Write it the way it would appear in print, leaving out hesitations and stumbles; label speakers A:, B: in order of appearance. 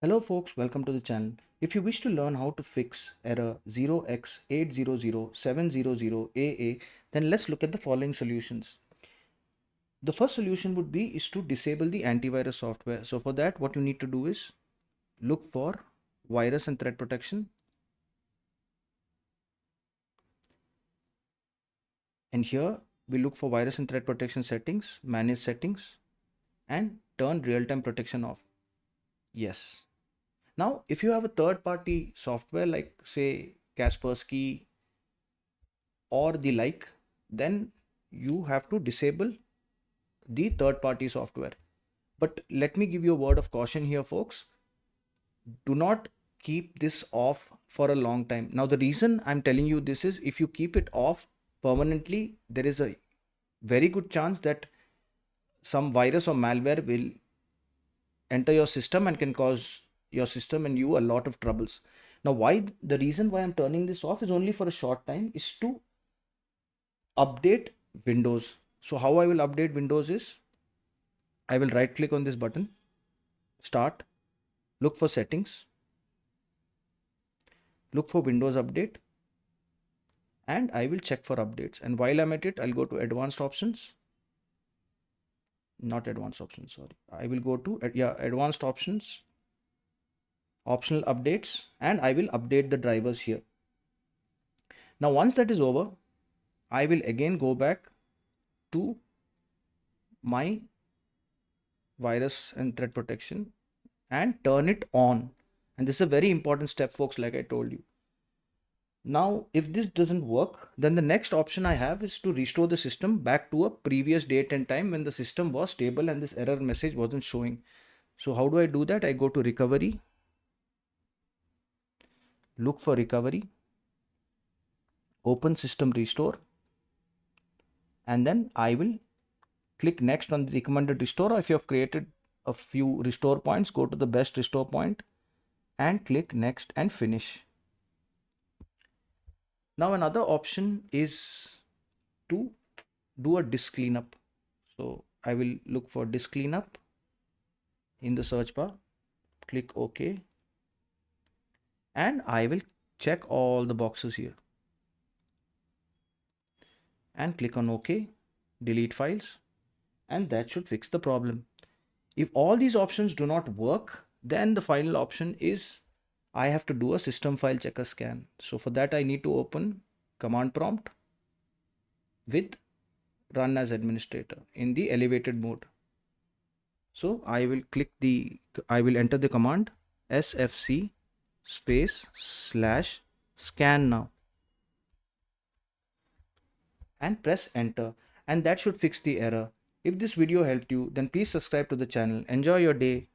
A: Hello folks, welcome to the channel. If you wish to learn how to fix error 0x800700aa, then let's look at the following solutions. The first solution would be is to disable the antivirus software. So for that, what you need to do is look for virus and threat protection. And here we look for virus and threat protection settings, manage settings, and turn real-time protection off. Yes. Now, if you have a third-party software like say Kaspersky or the like, then you have to disable the third-party software. But let me give you a word of caution here, folks. Do not keep this off for a long time. Now, the reason I'm telling you this is if you keep it off permanently, there is a very good chance that some virus or malware will enter your system and can cause your system and you a lot of troubles. Now, why the reason why I'm turning this off is only for a short time is to update Windows. So how I will update Windows is I will right click on this button, start, look for settings, look for Windows update, and I will check for updates. And while I'm at it, I'll go to advanced options, not advanced options, sorry. I will go to advanced options, optional updates, and I will update the drivers here. Now, once that is over, I will again go back to my virus and threat protection and turn it on. And this is a very important step, folks, like I told you. Now, if this doesn't work, then the next option I have is to restore the system back to a previous date and time when the system was stable and this error message wasn't showing. So how do I do that? I go to recovery, look for recovery, open system restore, and then I will click next on the recommended restore. Or if you have created a few restore points, go to the best restore point and click next and finish. Now another option is to do a disk cleanup. So I will look for disk cleanup in the search bar, click OK, and I will check all the boxes here and click on OK, delete files, and that should fix the problem. If all these options do not work, then the final option is I have to do a system file checker scan. So for that, I need to open command prompt with run as administrator in the elevated mode. So I will enter the command sfc space / scan now and press enter, and that should fix the error. If this video helped you, then please subscribe to the channel. Enjoy your day.